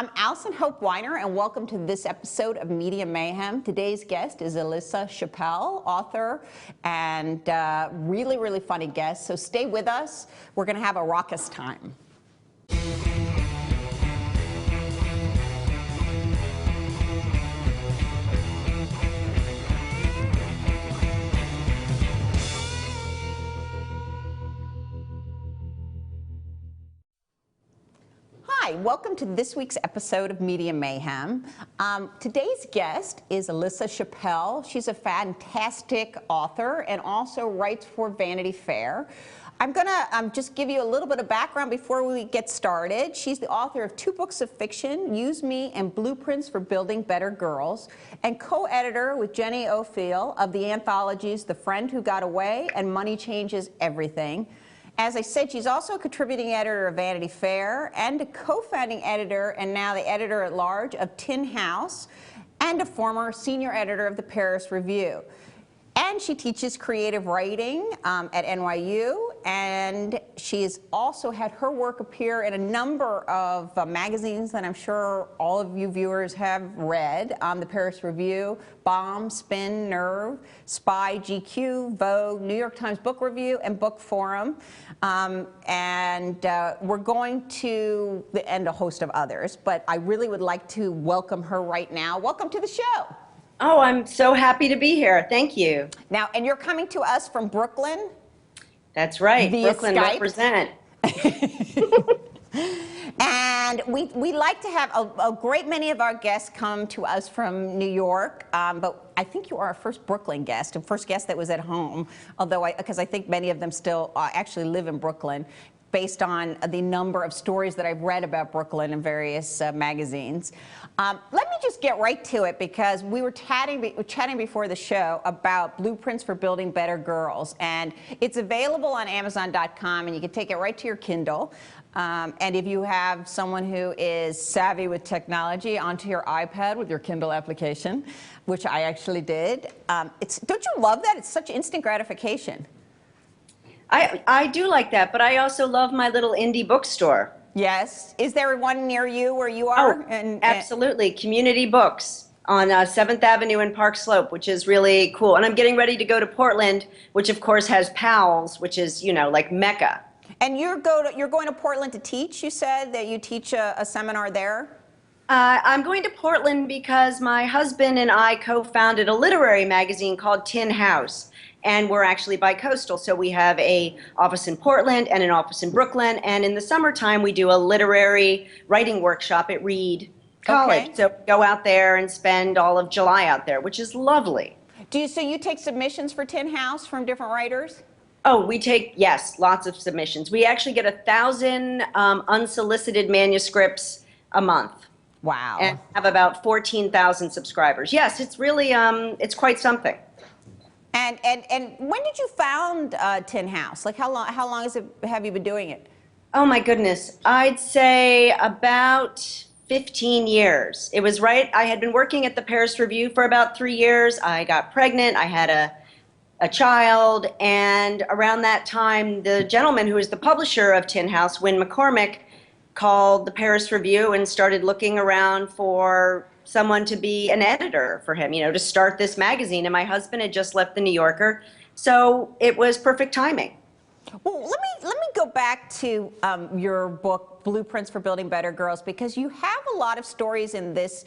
I'm Allison Hope Weiner, and welcome to this episode of Media Mayhem. Today's guest is Elissa Schappell, author, and really, really funny guest. So stay with us. We're going to have a raucous time. Hi, welcome to this week's episode of Media Mayhem. Today's guest is Elissa Schappell. She's a fantastic author and also writes for Vanity Fair. I'm going to just give you a little bit of background before we get started. She's the author of 2 books of fiction, Use Me and Blueprints for Building Better Girls, and co-editor with Jenny O'Feel of the anthologies The Friend Who Got Away and Money Changes Everything. As I said, she's also a contributing editor of Vanity Fair and a co-founding editor and now the editor-at-large of Tin House and a former senior editor of the Paris Review. And she teaches creative writing at NYU, and she has also had her work appear in a number of magazines that I'm sure all of you viewers have read. The Paris Review, Bomb, Spin, Nerve, Spy, GQ, Vogue, New York Times Book Review, and Book Forum. We're going to end a host of others, but I really would like to welcome her right now. Welcome to the show. Oh, I'm so happy to be here. Thank you. Now, and you're coming to us from Brooklyn? That's right. Via Brooklyn Skype. represent. And we like to have a great many of our guests come to us from New York, but I think you are our first Brooklyn guest, and first guest that was at home, although because I think many of them still actually live in Brooklyn, based on the number of stories that I've read about Brooklyn in various magazines. Let me just get right to it, because we were chatting before the show about Blueprints for Building Better Girls, and it's available on Amazon.com, and you can take it right to your Kindle. And if you have someone who is savvy with technology, onto your iPad with your Kindle application, which I actually did. Don't you love that? It's such instant gratification. I do like that, but I also love my little indie bookstore. Yes. Is there one near you where you are? Oh, absolutely. Community Books on 7th Avenue and Park Slope, which is really cool. And I'm getting ready to go to Portland, which of course has Powell's, which is, you know, like Mecca. And you're going to Portland to teach, you said, that you teach a seminar there? I'm going to Portland because my husband and I co-founded a literary magazine called Tin House. And we're actually bi-coastal, so we have an office in Portland and an office in Brooklyn. And in the summertime, we do a literary writing workshop at Reed College. Okay. So we go out there and spend all of July out there, which is lovely. So you take submissions for Tin House from different writers? Oh, we take, yes, lots of submissions. We actually get 1,000 unsolicited manuscripts a month. Wow. And have about 14,000 subscribers. Yes, it's really, it's quite something. And when did you found Tin House? Like how long have you been doing it? Oh my goodness, I'd say about 15 years. It was right, I had been working at the Paris Review for about 3 years. I got pregnant, I had a child, and around that time, the gentleman who is the publisher of Tin House, Win McCormick, called the Paris Review and started looking around for someone to be an editor for him, you know, to start this magazine. And my husband had just left the New Yorker, so it was perfect timing. Well, let me go back to your book, Blueprints for Building Better Girls, because you have a lot of stories in this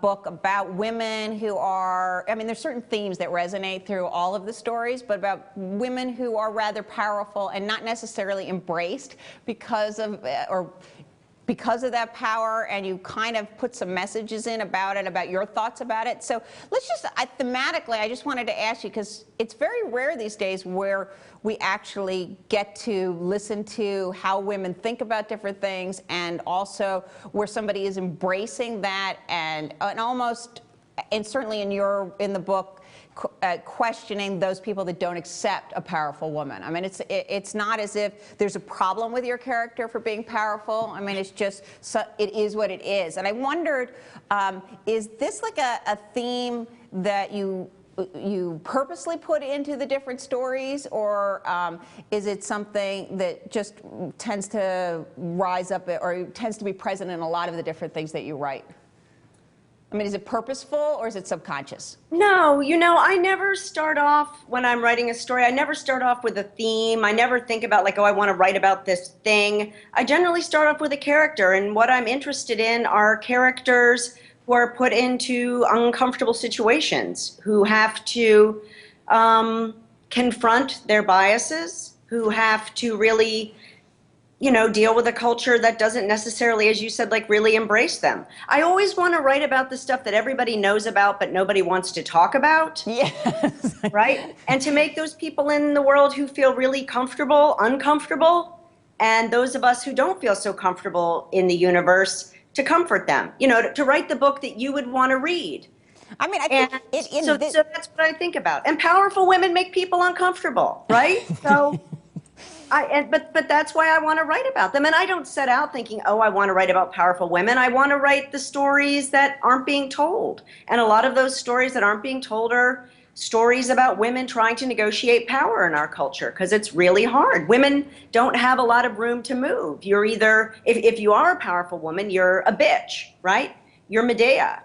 book about women who are, I mean, there's certain themes that resonate through all of the stories, but about women who are rather powerful and not necessarily embraced because of that power, and you kind of put some messages in about it, about your thoughts about it. So let's just, thematically, I just wanted to ask you, because it's very rare these days where we actually get to listen to how women think about different things, and also where somebody is embracing that and almost, and certainly in the book, questioning those people that don't accept a powerful woman. I mean, it's not as if there's a problem with your character for being powerful. I mean, it's just, it is what it is. And I wondered, is this like a theme that you you purposely put into the different stories, or is it something that just tends to rise up or tends to be present in a lot of the different things that you write? I mean, is it purposeful or is it subconscious? No, I never start off when I'm writing a story. I never start off with a theme. I never think about like, oh, I want to write about this thing. I generally start off with a character, and what I'm interested in are characters who are put into uncomfortable situations, who have to confront their biases, who have to really deal with a culture that doesn't necessarily, as you said, like really embrace them. I always want to write about the stuff that everybody knows about, but nobody wants to talk about. Yes. Right? And to make those people in the world who feel really comfortable, uncomfortable, and those of us who don't feel so comfortable in the universe, to comfort them, to write the book that you would want to read. I mean, I think so that's what I think about. And powerful women make people uncomfortable, right? So but that's why I want to write about them. And I don't set out thinking, oh, I want to write about powerful women. I want to write the stories that aren't being told. And a lot of those stories that aren't being told are stories about women trying to negotiate power in our culture, because it's really hard. Women don't have a lot of room to move. You're either, if you are a powerful woman, you're a bitch, right? You're Medea.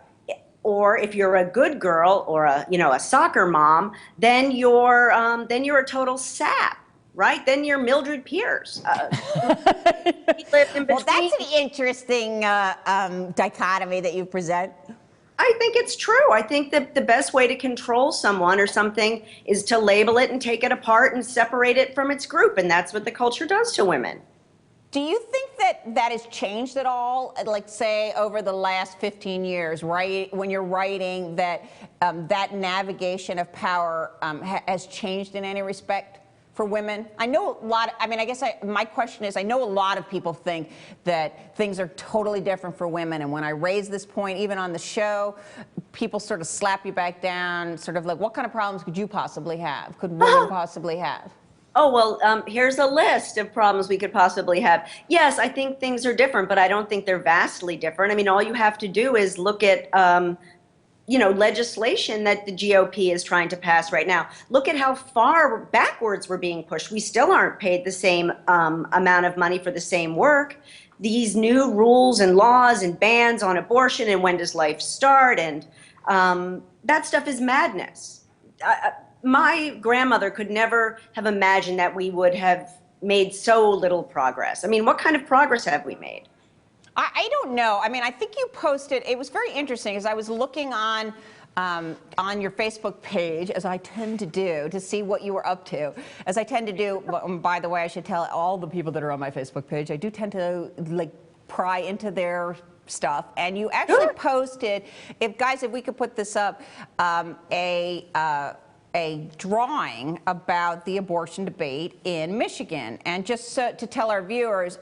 Or if you're a good girl or a soccer mom, then you're a total sap. Right? Then you're Mildred Pierce. Well, that's an interesting dichotomy that you present. I think it's true. I think that the best way to control someone or something is to label it and take it apart and separate it from its group. And that's what the culture does to women. Do you think that has changed at all, like say over the last 15 years, right? When you're writing that that navigation of power has changed in any respect for women? I know a lot, my question is, I know a lot of people think that things are totally different for women, and when I raise this point, even on the show, people sort of slap you back down, sort of like, what kind of problems could you possibly have? Could women possibly have? Oh, well, here's a list of problems we could possibly have. Yes, I think things are different, but I don't think they're vastly different. I mean, all you have to do is look at legislation that the GOP is trying to pass right now. Look at how far backwards we're being pushed. We still aren't paid the same amount of money for the same work. These new rules and laws and bans on abortion and when does life start, and that stuff is madness. My grandmother could never have imagined that we would have made so little progress. I mean, what kind of progress have we made? I don't know. I mean, I think you posted, it was very interesting as I was looking on your Facebook page, as I tend to do, to see what you were up to. As I tend to do, by the way, I should tell all the people that are on my Facebook page, I do tend to like pry into their stuff. And you actually posted, if we could put this up, a drawing about the abortion debate in Michigan. And just to tell our viewers,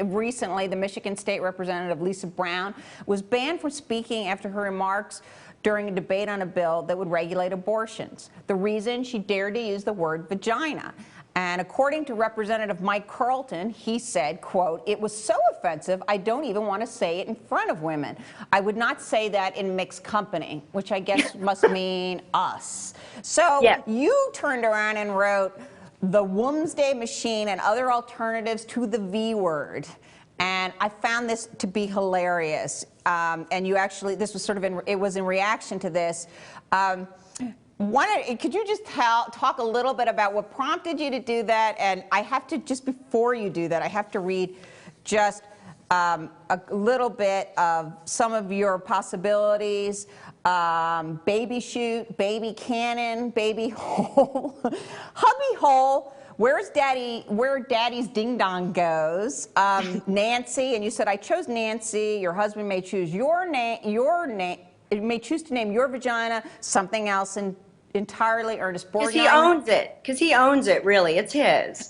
recently, the Michigan State Representative Elissa was banned from speaking after her remarks during a debate on a bill that would regulate abortions. The reason, she dared to use the word vagina. And according to Representative Mike Carlton, he said, quote, "It was so offensive, I don't even want to say it in front of women. I would not say that in mixed company," which I guess must mean us. So you turned around and wrote, "The Wombsday Machine and Other Alternatives to the V Word." And I found this to be hilarious. And you actually, this was sort of it was in reaction to this. Could you just talk a little bit about what prompted you to do that? And I have to, just before you do that, I have to read just a little bit of some of your possibilities. Baby chute, baby cannon, baby hole, hubby hole, where daddy's ding dong goes, Nancy, and you said, I chose Nancy, your husband may choose your name, may choose to name your vagina something else entirely, Ernest Borgnine. Because he owns it, really, it's his.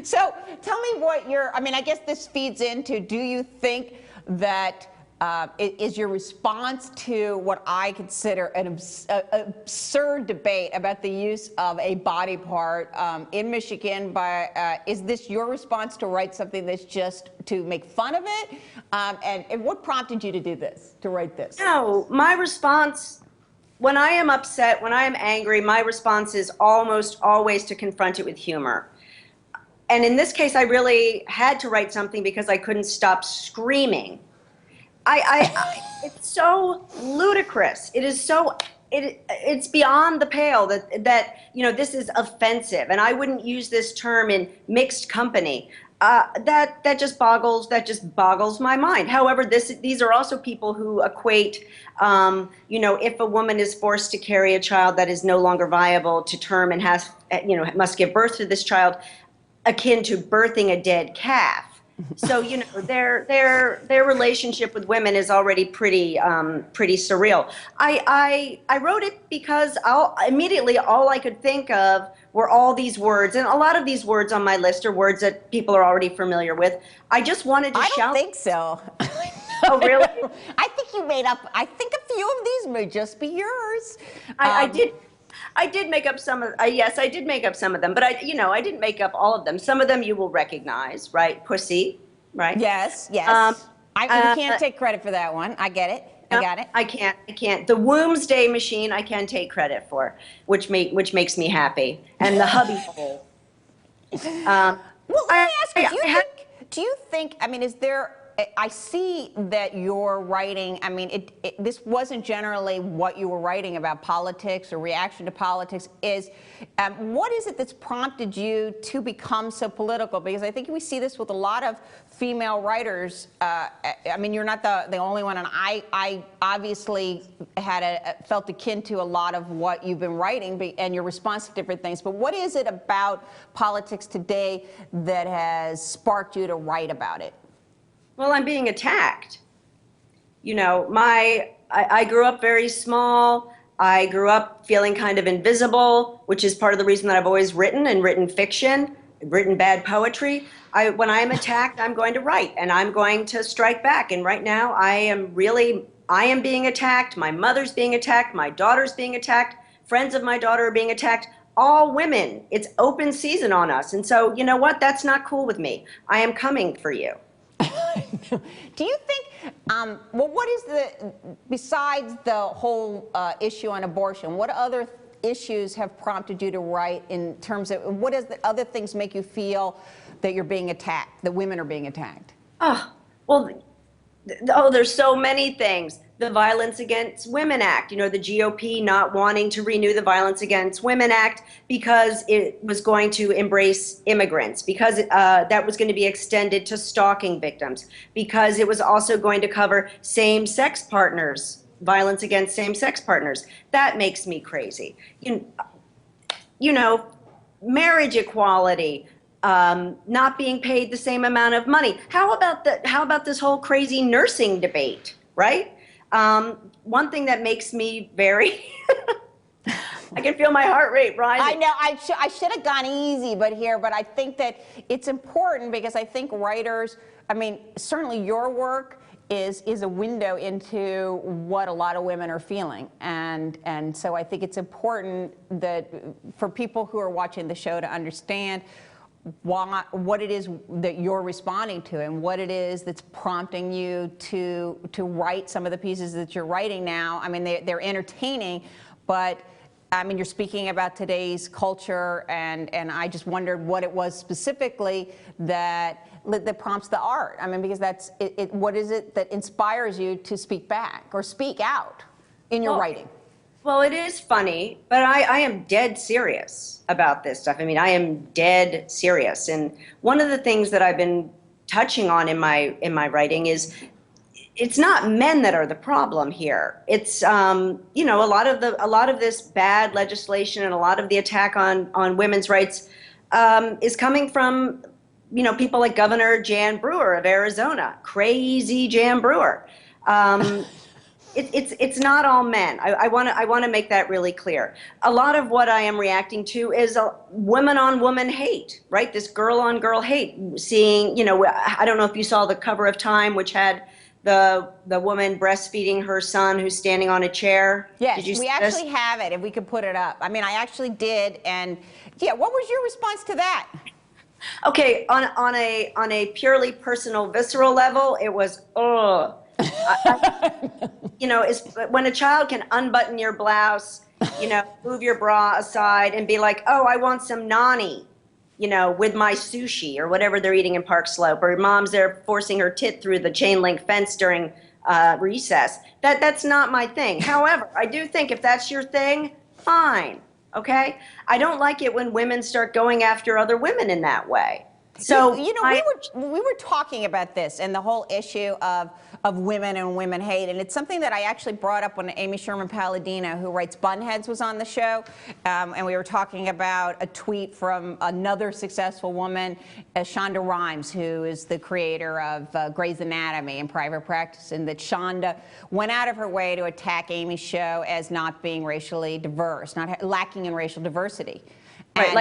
So tell me what I guess this feeds into, do you think that is your response to what I consider an absurd debate about the use of a body part in Michigan? Is this your response to write something that's just to make fun of it? And what prompted you to do this, to write this? No, my response when I am upset, when I am angry, my response is almost always to confront it with humor. And in this case, I really had to write something because I couldn't stop screaming. It's so ludicrous. It is so, it's beyond the pale that, this is offensive. And I wouldn't use this term in mixed company. That just boggles my mind. However, these are also people who equate, if a woman is forced to carry a child that is no longer viable to term and must give birth to this child, akin to birthing a dead calf. So their relationship with women is already pretty surreal. I wrote it because immediately all I could think of were all these words, and a lot of these words on my list are words that people are already familiar with. I just wanted to shout. I don't think so. Oh, really? I think you made up. I think a few of these may just be yours. I did make up some of. Yes, I did make up some of them, but I didn't make up all of them. Some of them you will recognize, right? Pussy, right? Yes, yes. You can't take credit for that one. I get it. I got it. I can't. The Wombsday machine I can take credit for, which makes me happy. And the hubby hole. Well, let me ask you, do you think, I mean, is there, I see that you're writing, I mean, this wasn't generally what you were writing about politics or reaction to politics. What is it that's prompted you to become so political? Because I think we see this with a lot of female writers. I mean, you're not the only one, and I obviously felt akin to a lot of what you've been writing and your response to different things. But what is it about politics today that has sparked you to write about it? Well, I'm being attacked. I grew up very small. I grew up feeling kind of invisible, which is part of the reason that I've always written fiction, written bad poetry. When I am attacked, I'm going to write, and I'm going to strike back. And right now, I am being attacked. My mother's being attacked. My daughter's being attacked. Friends of my daughter are being attacked. All women. It's open season on us. And so, you know what? That's not cool with me. I am coming for you. Do you think, well, what is besides the whole issue on abortion, what other issues have prompted you to write in terms of, what is the other things make you feel that you're being attacked, that women are being attacked? Oh, well, there's so many things. The Violence Against Women Act, the GOP not wanting to renew the Violence Against Women Act because it was going to embrace immigrants, because that was going to be extended to stalking victims, because it was also going to cover same-sex partners, violence against same-sex partners. That makes me crazy. Marriage equality, not being paid the same amount of money. How about this whole crazy nursing debate, right? One thing that makes me very, I can feel my heart rate rising. I know, I should have gone easy, but I think that it's important because I think writers, I mean, certainly your work is a window into what a lot of women are feeling. And so I think it's important that for people who are watching the show to understand what it is that you're responding to and what it is that's prompting you to write some of the pieces that you're writing now. I mean, they're entertaining, but I mean, you're speaking about today's culture, and I just wondered what it was specifically that prompts the art. I mean, because that's it. What is it that inspires you to speak back or speak out in your writing? Well, it is funny, but I am dead serious about this stuff. I mean, I am dead serious. And one of the things that I've been touching on in my writing is it's not men that are the problem here. It's a lot of this bad legislation and a lot of the attack on women's rights is coming from people like Governor Jan Brewer of Arizona, crazy Jan Brewer. It's not all men. I want to make that really clear. A lot of what I am reacting to is woman on woman hate, right? This girl on girl hate. Seeing, I don't know if you saw the cover of Time, which had the woman breastfeeding her son who's standing on a chair. Yes, we actually have it, if we could put it up. I mean, I actually did, and yeah, what was your response to that? Okay, on a purely personal, visceral level, it was, ugh. You know, is when a child can unbutton your blouse, you know, move your bra aside and be like, oh, I want some nani, you know, with my sushi or whatever they're eating in Park Slope, or mom's there forcing her tit through the chain link fence during recess. That's not my thing. However, I do think if that's your thing, fine. Okay? I don't like it when women start going after other women in that way. So you know, we were talking about this and the whole issue of women and women hate, and it's something that I actually brought up when Amy Sherman Palladino, who writes Bunheads, was on the show, and we were talking about a tweet from another successful woman, Shonda Rhimes, who is the creator of Grey's Anatomy and Private Practice, and that Shonda went out of her way to attack Amy's show as not being racially diverse, not lacking in racial diversity. Right,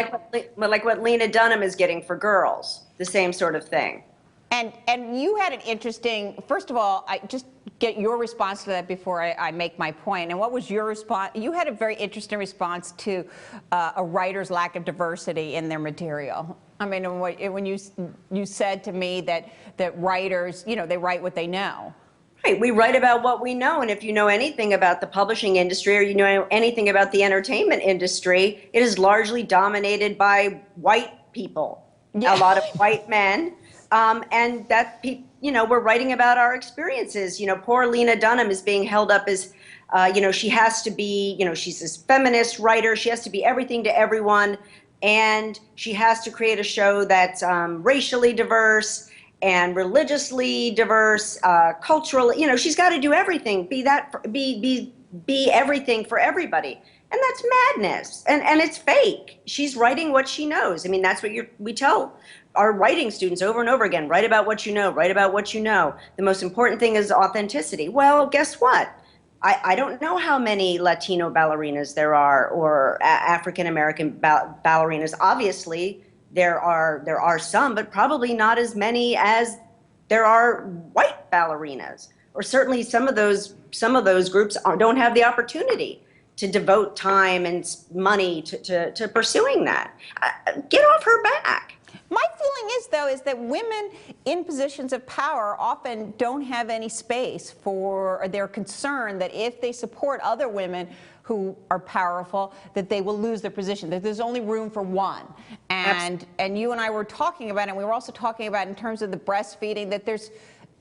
like what Lena Dunham is getting for girls, the same sort of thing. And you had an interesting, first of all, I just get your response to that before I make my point. And what was your response? You had a very interesting response to a writer's lack of diversity in their material. I mean, when you said to me that writers, you know, they write what they know. Right, we write about what we know, and if you know anything about the publishing industry or you know anything about the entertainment industry, it is largely dominated by white people, a lot of white men, and that you know, we're writing about our experiences. You know, poor Lena Dunham is being held up as, you know, she has to be, you know, she's this feminist writer, she has to be everything to everyone, and she has to create a show that's racially diverse and religiously diverse, culturally, you know, she's got to do everything, be everything for everybody. And that's madness. And it's fake. She's writing what she knows. I mean, that's what we tell our writing students over and over again. Write about what you know, write about what you know. The most important thing is authenticity. Well, guess what? I don't know how many Latino ballerinas there are, or African-American ballerinas. Obviously, there are some, but probably not as many as there are white ballerinas. Or certainly some of those groups don't have the opportunity to devote time and money to pursuing that. Get off her back. My feeling is, though, is that women in positions of power often don't have any space for, or they're concerned that if they support other women who are powerful, that they will lose their position, that there's only room for one. And you and I were talking about it, and we were also talking about in terms of the breastfeeding, that there's,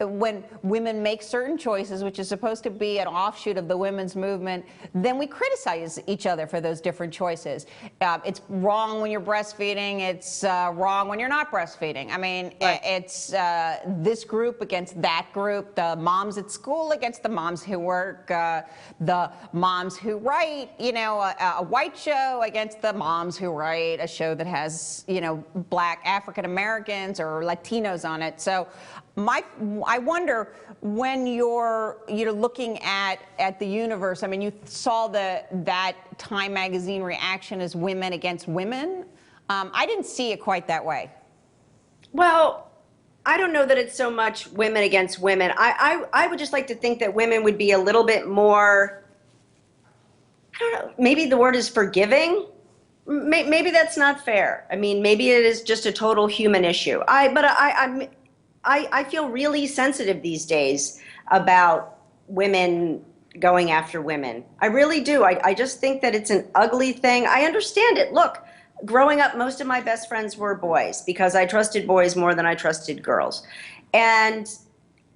when women make certain choices, which is supposed to be an offshoot of the women's movement, then we criticize each other for those different choices. It's wrong when you're breastfeeding. It's wrong when you're not breastfeeding. I mean, it's this group against that group, the moms at school against the moms who work, the moms who write, you know, a white show against the moms who write a show that has, you know, black African Americans or Latinos on it. So I wonder, when you're looking at the universe, I mean, you saw that Time magazine reaction as women against women. I didn't see it quite that way. Well, I don't know that it's so much women against women. I would just like to think that women would be a little bit more, I don't know, maybe the word is forgiving. Maybe that's not fair. I mean, maybe it is just a total human issue. I feel really sensitive these days about women going after women. I really do. I just think that it's an ugly thing. I understand it. Look, growing up, most of my best friends were boys because I trusted boys more than I trusted girls. And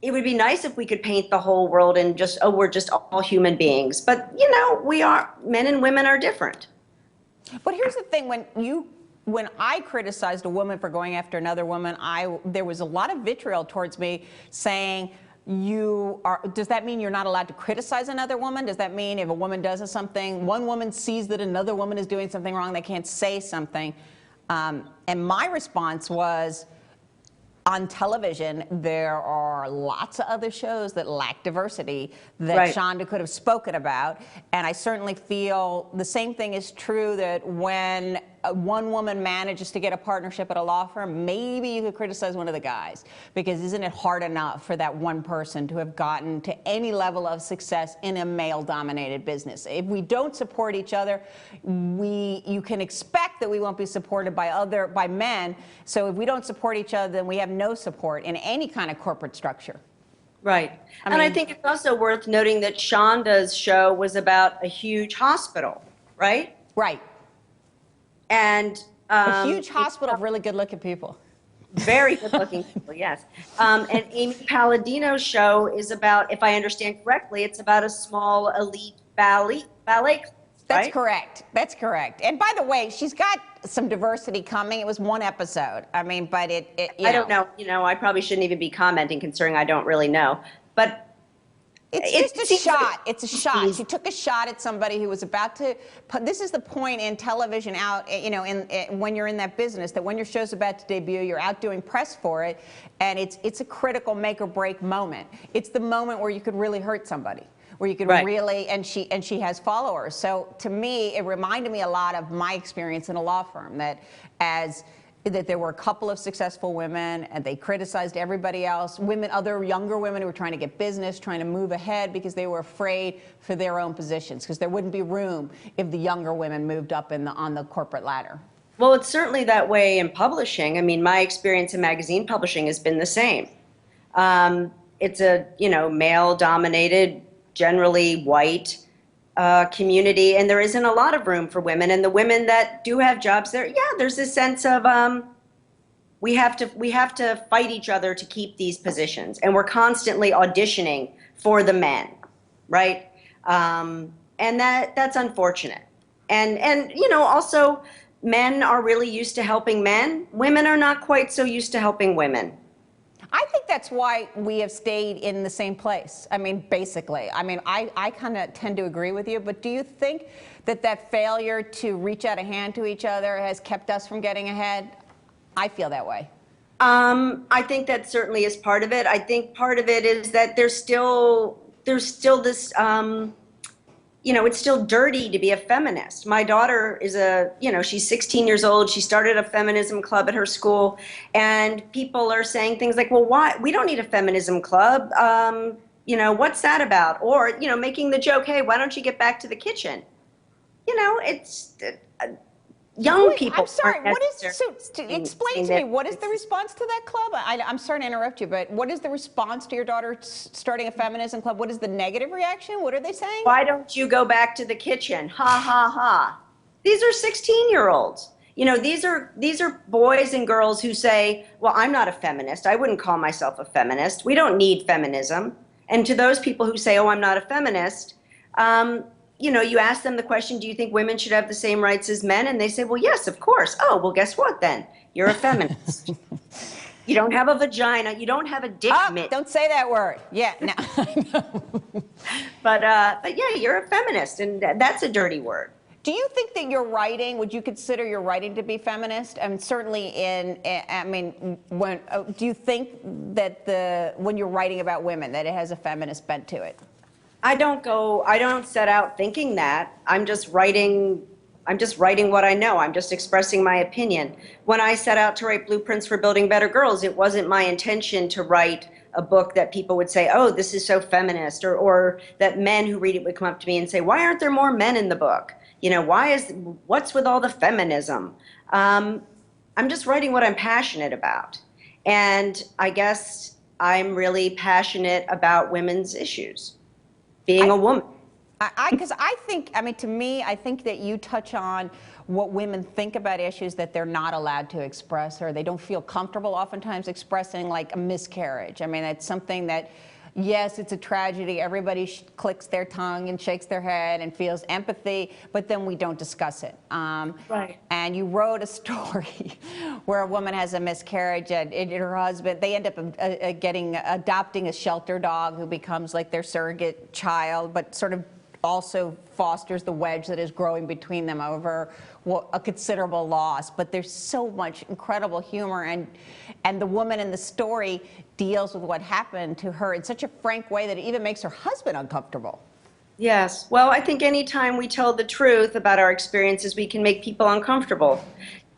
it would be nice if we could paint the whole world in just, oh, we're just all human beings. But, you know, men and women are different. But here's the thing, when I criticized a woman for going after another woman, there was a lot of vitriol towards me saying, does that mean you're not allowed to criticize another woman? Does that mean if a woman does something, one woman sees that another woman is doing something wrong, they can't say something? And my response was, on television, there are lots of other shows that lack diversity that Shonda could have spoken about. And I certainly feel the same thing is true, that when one woman manages to get a partnership at a law firm, maybe you could criticize one of the guys, because isn't it hard enough for that one person to have gotten to any level of success in a male-dominated business? If we don't support each other, you can expect that we won't be supported by men. So if we don't support each other, then we have no support in any kind of corporate structure. Right. I And I mean, think it's also worth noting that Shonda's show was about a huge hospital, right? right. And A huge Amy hospital of really good-looking people. very good-looking people, yes. And Amy Palladino's show is about, if I understand correctly, it's about a small elite ballet class, That's right? correct. That's correct. And by the way, she's got some diversity coming. It was one episode. I mean, but it you I don't know. know. I probably shouldn't even be commenting, considering I don't really know. But It's it just a seems shot. It's a shot. like She took a shot at somebody who was about to put, this is the point in television when you're in that business, that when your show's about to debut, you're out doing press for it, and it's a critical make or break moment. It's the moment where you could really hurt somebody, where you could right. really, and she has followers. So to me, it reminded me a lot of my experience in a law firm, that there were a couple of successful women and they criticized everybody else, other younger women who were trying to get business, trying to move ahead because they were afraid for their own positions, because there wouldn't be room if the younger women moved up on the corporate ladder. Well, it's certainly that way in publishing. I mean, my experience in magazine publishing has been the same. It's a, male-dominated, generally white community, and there isn't a lot of room for women. And the women that do have jobs there, yeah, there's this sense of we have to fight each other to keep these positions, and we're constantly auditioning for the men, right? And that's unfortunate. And also men are really used to helping men. Women are not quite so used to helping women. I think that's why we have stayed in the same place. I mean, basically. I mean, I kind of tend to agree with you, but do you think that failure to reach out a hand to each other has kept us from getting ahead? I feel that way. I think that certainly is part of it. I think part of it is that there's still this, it's still dirty to be a feminist. My daughter is she's 16 years old. She started a feminism club at her school, and people are saying things like, well, why? We don't need a feminism club. What's that about? Or, making the joke, hey, why don't you get back to the kitchen? It's young people. I'm sorry, aren't explain to me, what is the response to that club? I'm sorry to interrupt you, but what is the response to your daughter starting a feminism club? What is the negative reaction? What are they saying? Why don't you go back to the kitchen? Ha, ha, ha. These are 16-year-olds. These are boys and girls who say, well, I'm not a feminist. I wouldn't call myself a feminist. We don't need feminism. And to those people who say, oh, I'm not a feminist, you ask them the question, do you think women should have the same rights as men? And they say, well, yes, of course. Oh, well, guess what then? You're a feminist. You don't have a vagina. You don't have a dick mitt. Don't say that word. Yeah, no. But yeah, you're a feminist, and that's a dirty word. Do you think that your writing, would you consider your writing to be feminist? I mean, certainly do you think that when you're writing about women, that it has a feminist bent to it? I don't set out thinking that. I'm just writing what I know. I'm just expressing my opinion. When I set out to write Blueprints for Building Better Girls, it wasn't my intention to write a book that people would say, oh, this is so feminist, or that men who read it would come up to me and say, why aren't there more men in the book? What's with all the feminism? I'm just writing what I'm passionate about. And I guess I'm really passionate about women's issues. Being a woman. Because I think, to me, I think that you touch on what women think about issues that they're not allowed to express, or they don't feel comfortable oftentimes expressing, like a miscarriage. I mean, it's something that, yes, it's a tragedy. Everybody clicks their tongue and shakes their head and feels empathy, but then we don't discuss it. Right. And you wrote a story where a woman has a miscarriage and her husband, they end up adopting a shelter dog who becomes like their surrogate child, but sort of also fosters the wedge that is growing between them over a considerable loss. But there's so much incredible humor, and the woman in the story deals with what happened to her in such a frank way that it even makes her husband uncomfortable. Yes. Well, I think anytime we tell the truth about our experiences, we can make people uncomfortable.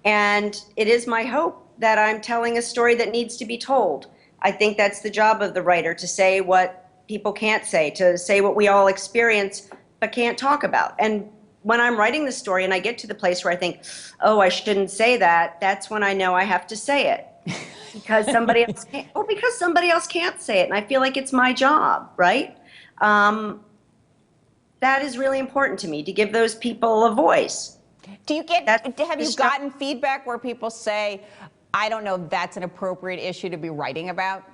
And it is my hope that I'm telling a story that needs to be told. I think that's the job of the writer, to say what people can't say, to say what we all experience but can't talk about. And when I'm writing the story and I get to the place where I think, oh, I shouldn't say that, that's when I know I have to say it. because somebody else can't, or because somebody else can't say it, and I feel like it's my job, right? That is really important to me, to give those people a voice. Do you get, have you gotten feedback where people say, I don't know if that's an appropriate issue to be writing about?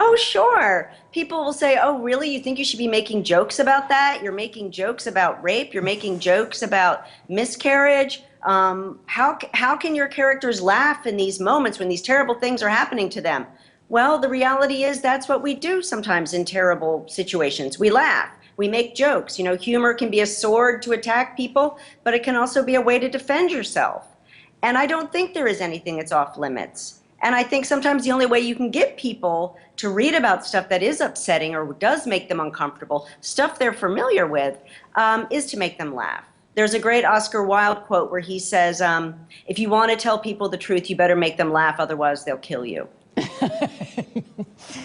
Oh, sure. People will say, oh, really? You think you should be making jokes about that? You're making jokes about rape. You're making jokes about miscarriage. How can your characters laugh in these moments when these terrible things are happening to them? Well, the reality is that's what we do sometimes in terrible situations. We laugh. We make jokes. You know, humor can be a sword to attack people, but it can also be a way to defend yourself. And I don't think there is anything that's off limits. And I think sometimes the only way you can get people to read about stuff that is upsetting or does make them uncomfortable, stuff they're familiar with, is to make them laugh. There's a great Oscar Wilde quote where he says, if you want to tell people the truth, you better make them laugh, otherwise they'll kill you.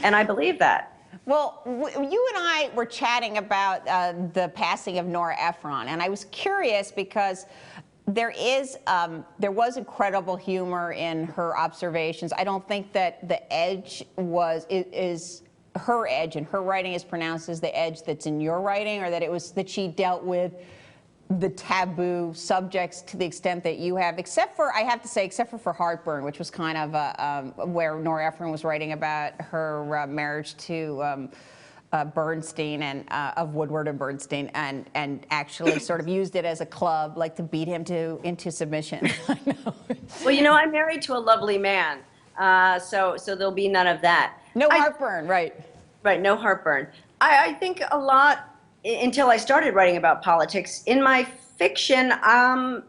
And I believe that. Well, you and I were chatting about the passing of Nora Ephron, and I was curious because there was incredible humor in her observations. I don't think that the edge is her edge, and her writing is pronounced as the edge that's in your writing, or that it was that she dealt with the taboo subjects to the extent that you have, except for, I have to say, except for Heartburn, which was kind of where Nora Ephron was writing about her marriage to Bernstein and of Woodward and Bernstein, and actually sort of used it as a club, like to beat him into submission. I know. Well, you know, I'm married to a lovely man, so there'll be none of that. No heartburn, right? Right, no heartburn. I think a lot, until I started writing about politics, in my fiction, I'm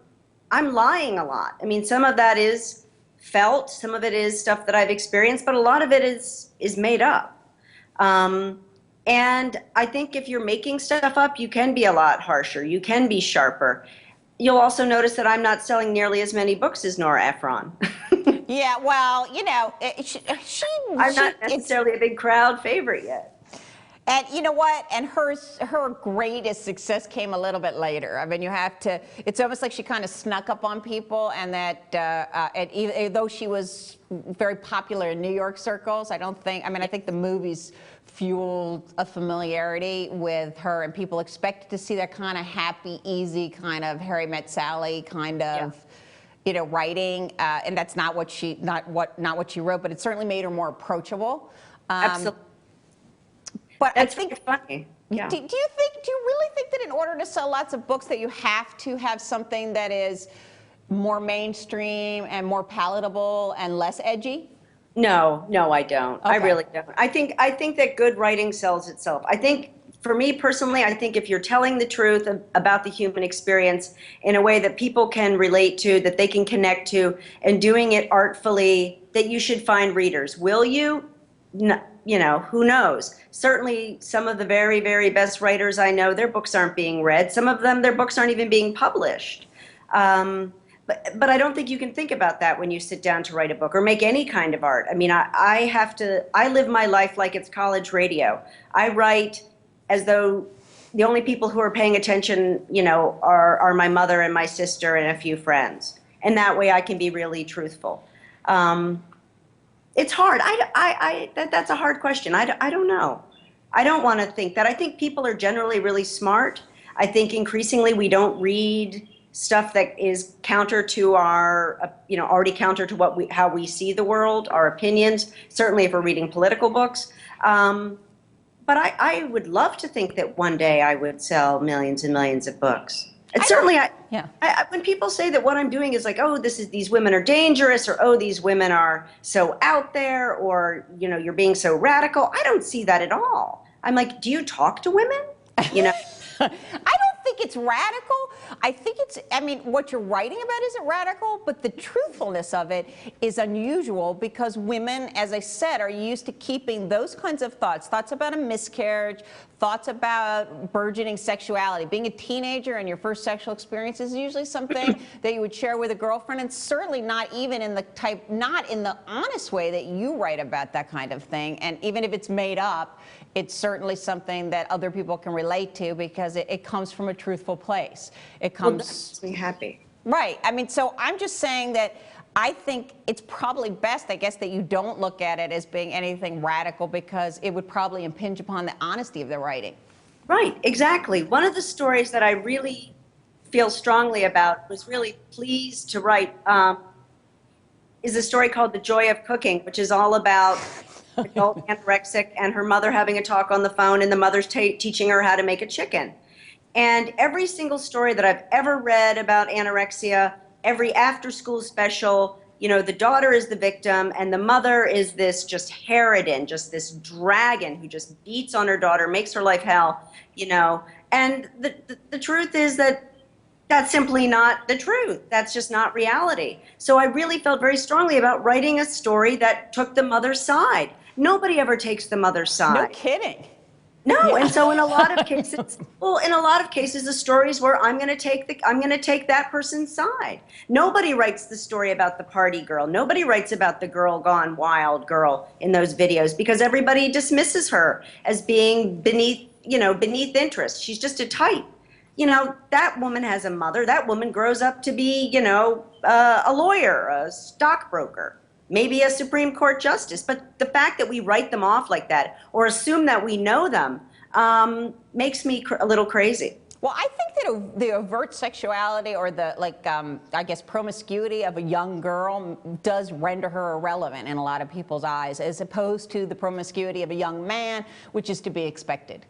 lying a lot. I mean, some of that is felt, some of it is stuff that I've experienced, but a lot of it is made up. And I think if you're making stuff up, you can be a lot harsher. You can be sharper. You'll also notice that I'm not selling nearly as many books as Nora Ephron. Yeah, well, you know, I'm not necessarily a big crowd favorite yet. And you know what? And her greatest success came a little bit later. I mean, you have to, it's almost like she kind of snuck up on people, and that though she was very popular in New York circles, I think the movies fueled a familiarity with her, and people expected to see that kind of happy, easy kind of Harry Met Sally kind of, you know, writing, and that's not what she wrote, but it certainly made her more approachable. Absolutely. But that's I think, funny. Yeah. Do you really think that in order to sell lots of books that you have to have something that is more mainstream and more palatable and less edgy? No, I don't. Okay. I really don't. I think that good writing sells itself. I think, for me personally, I think if you're telling the truth about the human experience in a way that people can relate to, that they can connect to, and doing it artfully, that you should find readers. Will you? No, you know, who knows? Certainly some of the very, very best writers I know, their books aren't being read. Some of them, their books aren't even being published. But I don't think you can think about that when you sit down to write a book or make any kind of art. I mean, I live my life like it's college radio. I write as though the only people who are paying attention, you know, are my mother and my sister and a few friends. And that way I can be really truthful. It's hard. That's a hard question. I don't know. I don't want to think that. I think people are generally really smart. I think increasingly we don't read stuff that is counter to our, you know, already counter to how we see the world, our opinions, certainly if we're reading political books. But I would love to think that one day I would sell millions and millions of books. And certainly, when people say that what I'm doing is like, oh, these women are dangerous, or oh, these women are so out there, or, you know, you're being so radical, I don't see that at all. I'm like, do you talk to women? You know? I don't think it's radical. I think I mean, what you're writing about isn't radical, but the truthfulness of it is unusual because women, as I said, are used to keeping those kinds of thoughts about a miscarriage, thoughts about burgeoning sexuality. Being a teenager and your first sexual experience is usually something that you would share with a girlfriend, and certainly not even not in the honest way that you write about that kind of thing. And even if it's made up, it's certainly something that other people can relate to because it comes from a truthful place. It comes. Well, that makes me happy. Right. I mean, so I'm just saying that I think it's probably best, I guess, that you don't look at it as being anything radical, because it would probably impinge upon the honesty of the writing. Right, exactly. One of the stories that I really feel strongly about, was really pleased to write, is a story called The Joy of Cooking, which is all about adult anorexic and her mother having a talk on the phone, and the mother's teaching her how to make a chicken. And every single story that I've ever read about anorexia, every after-school special, you know, the daughter is the victim and the mother is this just harridan, just this dragon who just beats on her daughter, makes her life hell, you know. And the truth is that that's simply not the truth. That's just not reality. So I really felt very strongly about writing a story that took the mother's side. Nobody ever takes the mother's side. No kidding. No, Yeah. and so in a lot of cases, the stories where I'm going to take that person's side. Nobody writes the story about the party girl. Nobody writes about the girl gone wild girl in those videos, because everybody dismisses her as being beneath interest. She's just a type. You know, that woman has a mother. That woman grows up to be, a lawyer, a stockbroker, maybe a Supreme Court justice. But the fact that we write them off like that, or assume that we know them, makes me a little crazy. Well, I think that the overt sexuality, or the, I guess, promiscuity of a young girl does render her irrelevant in a lot of people's eyes, as opposed to the promiscuity of a young man, which is to be expected.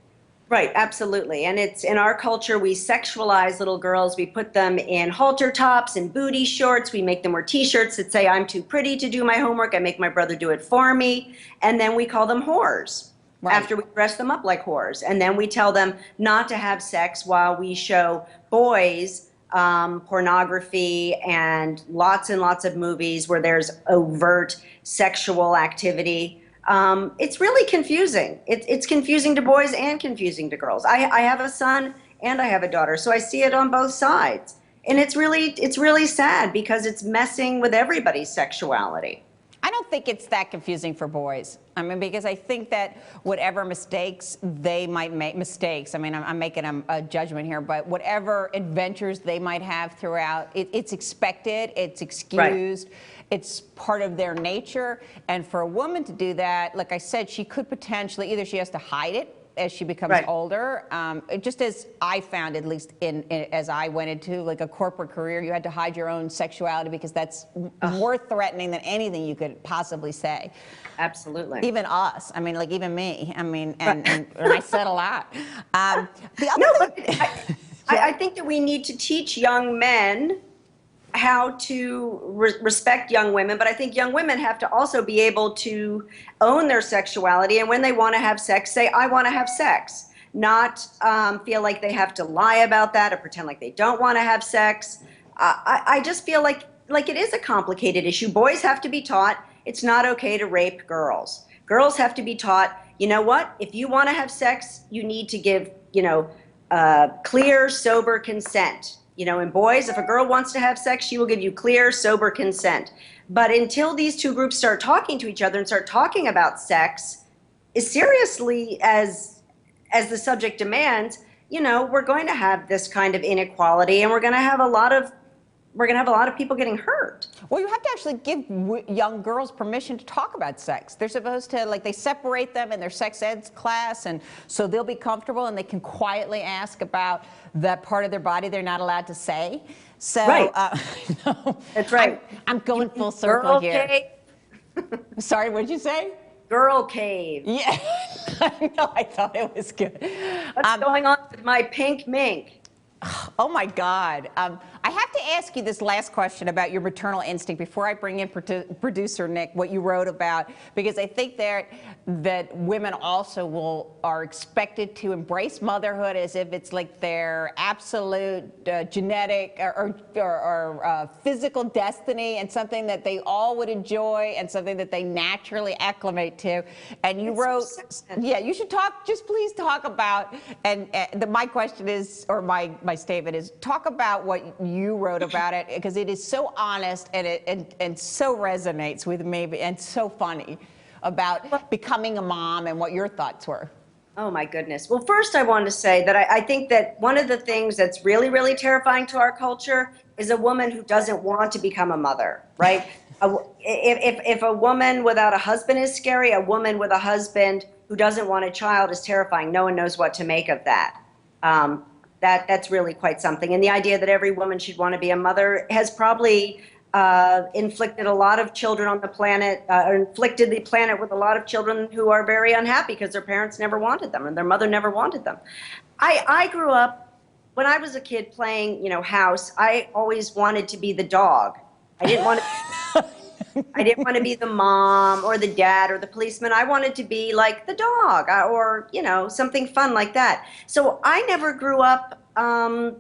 Right, absolutely. And it's in our culture, we sexualize little girls. We put them in halter tops and booty shorts. We make them wear T-shirts that say, I'm too pretty to do my homework. I make my brother do it for me. And then we call them whores. Right. After we dress them up like whores. And then we tell them not to have sex while we show boys pornography and lots of movies where there's overt sexual activity. It's really confusing. It's confusing to boys and confusing to girls. I have a son and I have a daughter, so I see it on both sides. And it's really sad, because it's messing with everybody's sexuality. I don't think it's that confusing for boys. I mean, because I think that whatever mistakes they might make, I'm making a judgment here, but whatever adventures they might have throughout, it's expected, it's excused. Right. It's part of their nature. And for a woman to do that, like I said, she could potentially, either she has to hide it as she becomes right. older, just as I found, at least as I went into like a corporate career, you had to hide your own sexuality, because that's more threatening than anything you could possibly say. Absolutely. Even us. I mean, like even me. I mean, and I said a lot. I think that we need to teach young men how to respect young women, but I think young women have to also be able to own their sexuality, and when they want to have sex, say, I want to have sex, not feel like they have to lie about that or pretend like they don't want to have sex. I just feel like it is a complicated issue. Boys have to be taught it's not okay to rape girls. Girls have to be taught, you know what, if you want to have sex, you need to give, clear, sober consent. You know, and boys, if a girl wants to have sex, she will give you clear, sober consent. But until these two groups start talking to each other and start talking about sex as seriously as the subject demands, we're going to have this kind of inequality, and we're going to have a lot of people getting hurt. Well, you have to actually give young girls permission to talk about sex. They're supposed to, they separate them in their sex ed class, and so they'll be comfortable and they can quietly ask about that part of their body they're not allowed to say. So, right. No, that's right. I'm going full circle girl here. Cave. Sorry, what did you say? Girl cave. Yeah, no, I thought it was good. What's going on with my pink mink? Oh my God. I have to ask you this last question about your maternal instinct before I bring in producer Nick, what you wrote about, because I think that women also are expected to embrace motherhood as if it's like their absolute genetic or physical destiny, and something that they all would enjoy and something that they naturally acclimate to. And you wrote, yeah, you should please talk about, and my question is, or my statement is, talk about what you wrote about it, because it is so honest and so resonates with me, and so funny about becoming a mom and what your thoughts were. Oh my goodness. Well, first I wanted to say that I think that one of the things that's really, really terrifying to our culture is a woman who doesn't want to become a mother, right? If a woman without a husband is scary, a woman with a husband who doesn't want a child is terrifying. No one knows what to make of that. That's really quite something. And the idea that every woman should want to be a mother has probably inflicted a lot of children on the planet, inflicted the planet with a lot of children who are very unhappy because their parents never wanted them and their mother never wanted them. I grew up, when I was a kid playing, house, I always wanted to be the dog. I didn't want to be the mom or the dad or the policeman. I wanted to be like the dog or, something fun like that. So I never grew up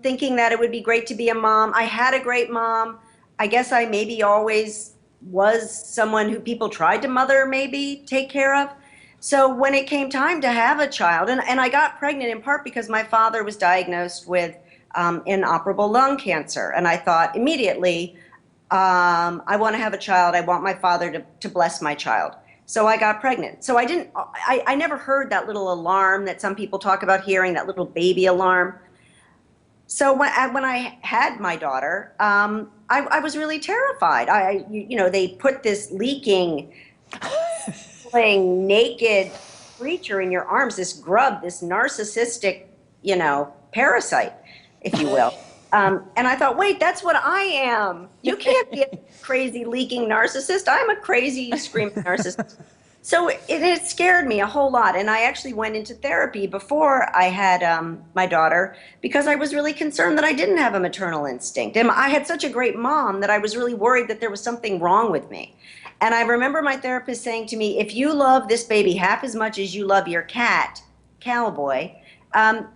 thinking that it would be great to be a mom. I had a great mom. I guess I maybe always was someone who people tried to mother, maybe take care of. So when it came time to have a child, and I got pregnant in part because my father was diagnosed with inoperable lung cancer. And I thought immediately, I want to have a child. I want my father to bless my child. So I got pregnant. So I never heard that little alarm that some people talk about hearing, that little baby alarm. So when I had my daughter, I was really terrified. They put this leaking, playing naked creature in your arms, this grub, this narcissistic, parasite, if you will. And I thought, wait, that's what I am. You can't be a crazy leaking narcissist. I'm a crazy screaming narcissist. So it scared me a whole lot. And I actually went into therapy before I had my daughter because I was really concerned that I didn't have a maternal instinct. And I had such a great mom that I was really worried that there was something wrong with me. And I remember my therapist saying to me, if you love this baby half as much as you love your cat, Cowboy,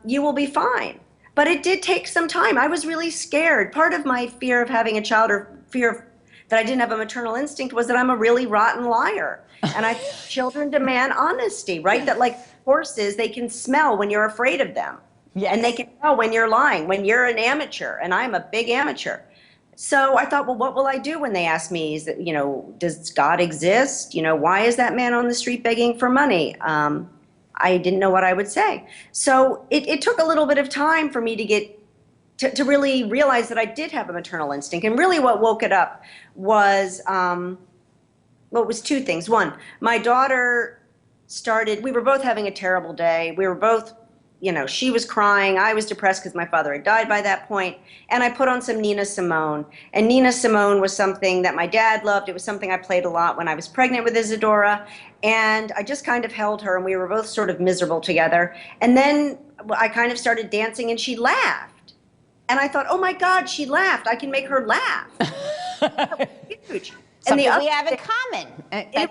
you will be fine. But it did take some time. I was really scared. Part of my fear of having a child or fear that I didn't have a maternal instinct was that I'm a really rotten liar. And children demand honesty, right? That like horses, they can smell when you're afraid of them. Yes. And they can tell when you're lying, when you're an amateur, and I'm a big amateur. So I thought, well, what will I do when they ask me, does God exist? Why is that man on the street begging for money? I didn't know what I would say. So it took a little bit of time for me to get to really realize that I did have a maternal instinct. And really what woke it up was, it was two things. One, my daughter we were both having a terrible day. We were both, she was crying. I was depressed because my father had died by that point. And I put on some Nina Simone. And Nina Simone was something that my dad loved. It was something I played a lot when I was pregnant with Isadora. And I just kind of held her, and we were both sort of miserable together. And then I kind of started dancing, and she laughed. And I thought, oh my God, she laughed. I can make her laugh. That was huge. Something we have in common.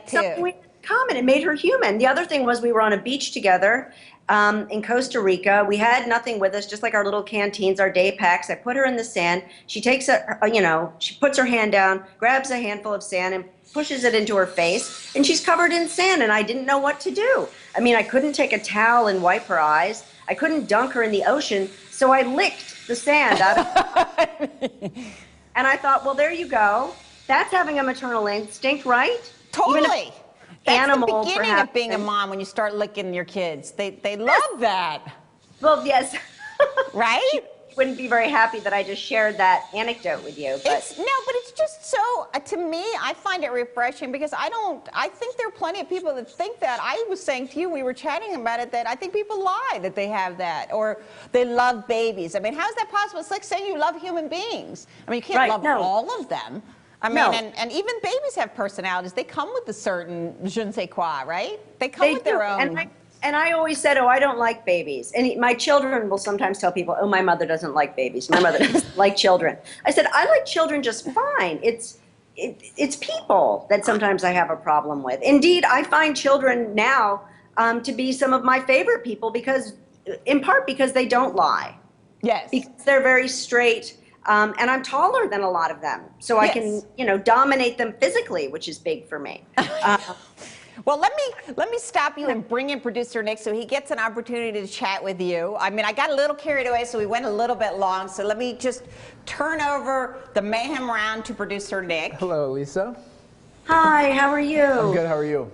Something we have in common. It made her human. The other thing was we were on a beach together in Costa Rica. We had nothing with us, just like our little canteens, our day packs. I put her in the sand. She takes she puts her hand down, grabs a handful of sand, and pushes it into her face, and she's covered in sand, and I didn't know what to do. I mean, I couldn't take a towel and wipe her eyes. I couldn't dunk her in the ocean, so I licked the sand out of her. And I thought, well, there you go. That's having a maternal instinct, right? Totally. That's the beginning perhaps, of being a mom when you start licking your kids. They love that. Well, yes. Right? She wouldn't be very happy that I just shared that anecdote with you. But. But it's just so, to me, I find it refreshing because I think there are plenty of people that think that. I was saying to you, we were chatting about it, that I think people lie that they have that, or they love babies. I mean, how is that possible? It's like saying you love human beings. I mean, you can't love all of them. I mean, and even babies have personalities. They come with a certain je ne sais quoi, right? They come with their own. And I always said, oh, I don't like babies. And my children will sometimes tell people, oh, my mother doesn't like babies. My mother doesn't like children. I said, I like children just fine. It's people that sometimes I have a problem with. Indeed, I find children now to be some of my favorite people in part because they don't lie. Yes. Because they're very straight. And I'm taller than a lot of them. So I can, dominate them physically, which is big for me. Well, let me stop you and bring in producer Nick so he gets an opportunity to chat with you. I mean, I got a little carried away, so we went a little bit long. So let me just turn over the mayhem round to producer Nick. Hello, Elissa. Hi, how are you? I'm good. How are you?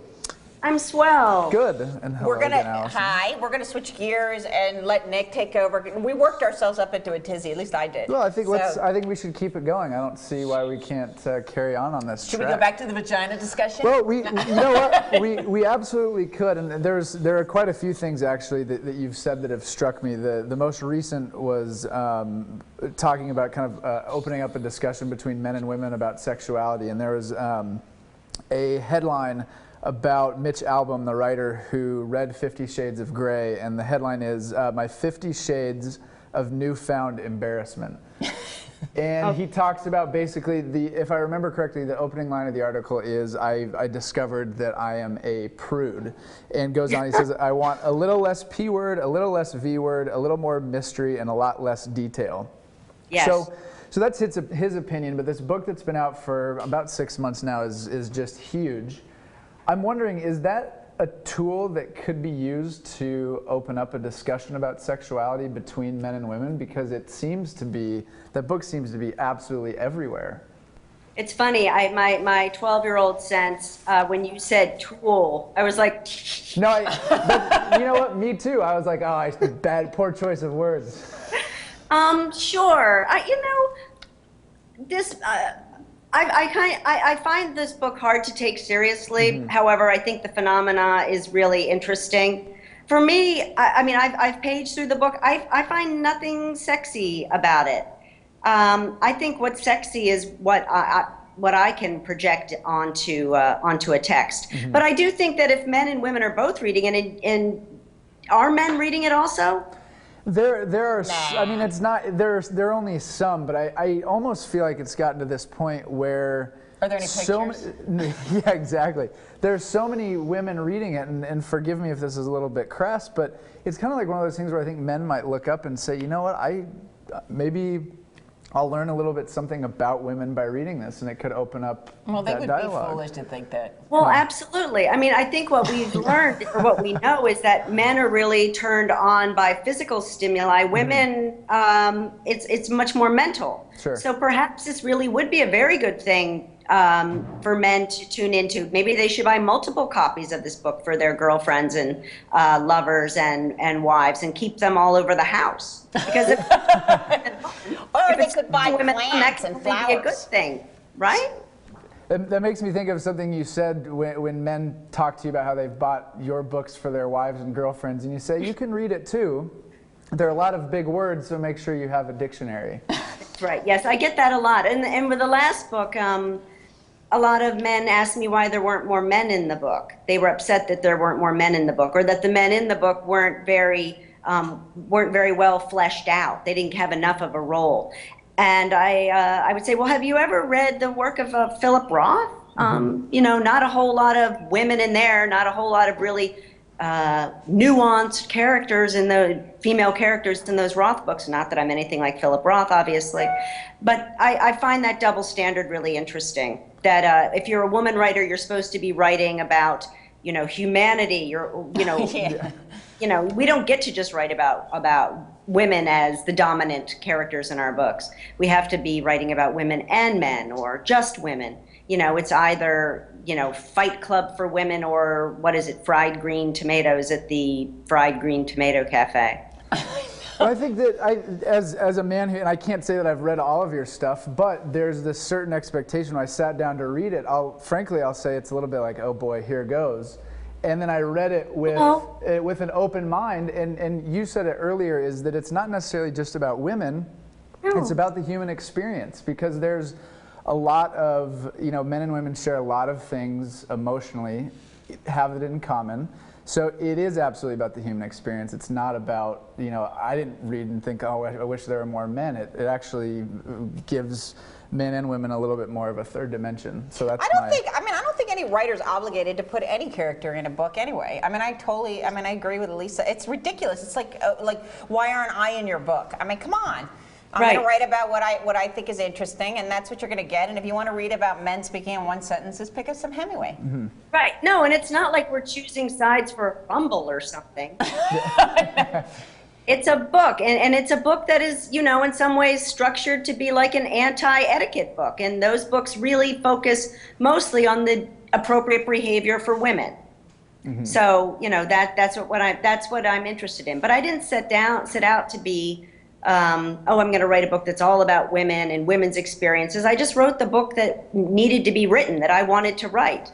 I'm swell. Good. And hello again, Allison. We're gonna switch gears and let Nick take over. We worked ourselves up into a tizzy, at least I did. Well, I think So, I think we should keep it going. I don't see why we can't carry on this should we track. go back to the vagina discussion? Well, you know what? We absolutely could, and there are quite a few things actually that you've said that have struck me. The most recent was talking about kind of opening up a discussion between men and women about sexuality, and there was a headline about Mitch Albom, the writer who read 50 Shades of Grey, and the headline is "My 50 Shades of Newfound Embarrassment." And he talks about basically if I remember correctly, the opening line of the article is, I discovered that I am a prude. And goes on, he says, I want a little less P word, a little less V word, a little more mystery, and a lot less detail. Yes. So that's his opinion, but this book that's been out for about 6 months now is just huge. I'm wondering, is that a tool that could be used to open up a discussion about sexuality between men and women? Because that book seems to be absolutely everywhere. It's funny, my 12-year-old sense, when you said tool, I was like... No, but you know what, me too. I was like, poor choice of words. Sure. I find this book hard to take seriously. Mm-hmm. However, I think the phenomena is really interesting. For me, I've paged through the book. I find nothing sexy about it. I think what's sexy is what I can project onto a text. Mm-hmm. But I do think that if men and women are both reading it, and are men reading it also? There are. Nah. I mean, it's not. There are only some, but I almost feel like it's gotten to this point where. Are there any pictures? Yeah, exactly. There's so many women reading it, and forgive me if this is a little bit crass, but it's kind of like one of those things where I think men might look up and say, you know what, maybe I'll learn a little bit something about women by reading this, and it could open up that dialogue. Well, they would be foolish to think that. Well, absolutely. I mean, I think what we've learned, or what we know, is that men are really turned on by physical stimuli. Women, it's much more mental. Sure. So perhaps this really would be a very good thing for men to tune into. Maybe they should buy multiple copies of this book for their girlfriends and lovers and wives, and keep them all over the house. Because if they could buy plants and flowers. Be a good thing, right? That makes me think of something you said when men talk to you about how they've bought your books for their wives and girlfriends, and you say, you can read it too. There are a lot of big words, so make sure you have a dictionary. That's right. Yes, I get that a lot. And with the last book, a lot of men asked me why there weren't more men in the book. They were upset that there weren't more men in the book, or that the men in the book weren't very well fleshed out. They didn't have enough of a role. And I would say, well, have you ever read the work of Philip Roth? Not a whole lot of women in there, not a whole lot of really nuanced characters in the female characters in those Roth books. Not that I'm anything like Philip Roth, obviously, but I find that double standard really interesting. That if you're a woman writer, you're supposed to be writing about humanity. We don't get to just write about women as the dominant characters in our books. We have to be writing about women and men, or just women. It's either Fight Club for women, or what is it, fried green tomatoes at the Fried Green Tomato Cafe. Well, I think that as a man who, and I can't say that I've read all of your stuff, but there's this certain expectation when I sat down to read it. I'll say it's a little bit like, oh boy, here goes. And then I read it with an open mind, and you said it earlier, is that it's not necessarily just about women, it's about the human experience, because there's a lot of, men and women share a lot of things emotionally, have it in common. So it is absolutely about the human experience. It's not about, I didn't read and think, oh, I wish there were more men. It actually gives men and women a little bit more of a third dimension. So that's I don't think any writer's obligated to put any character in a book anyway. I agree with Elissa. It's ridiculous. It's like, why aren't I in your book? I mean, come on. I'm going to write about what I think is interesting, and that's what you're going to get. And if you want to read about men speaking in one sentence, just pick up some Hemingway. Mm-hmm. Right. No, and it's not like we're choosing sides for a Rumble or something. It's a book, and it's a book that is, in some ways structured to be like an anti-etiquette book. And those books really focus mostly on the appropriate behavior for women. So, you know, that's what I'm interested in. But I didn't set out to be, I'm going to write a book that's all about women and women's experiences. I just wrote the book that needed to be written, that I wanted to write.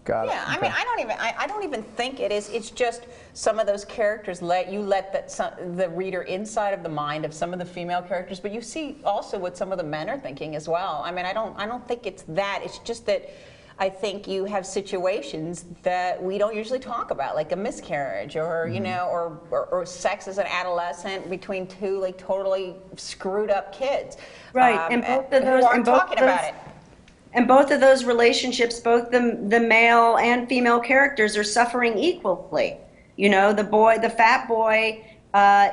Got it. Yeah, I mean, I don't even think it is. It's just some of those characters the reader inside of the mind of some of the female characters, but you see also what some of the men are thinking as well. I mean, I don't think it's that. It's just that I think you have situations that we don't usually talk about, like a miscarriage, or you know, or sex as an adolescent between two like totally screwed up kids. Right, and both of those, about it. And both of those relationships, both the male and female characters are suffering equally. You know, the fat boy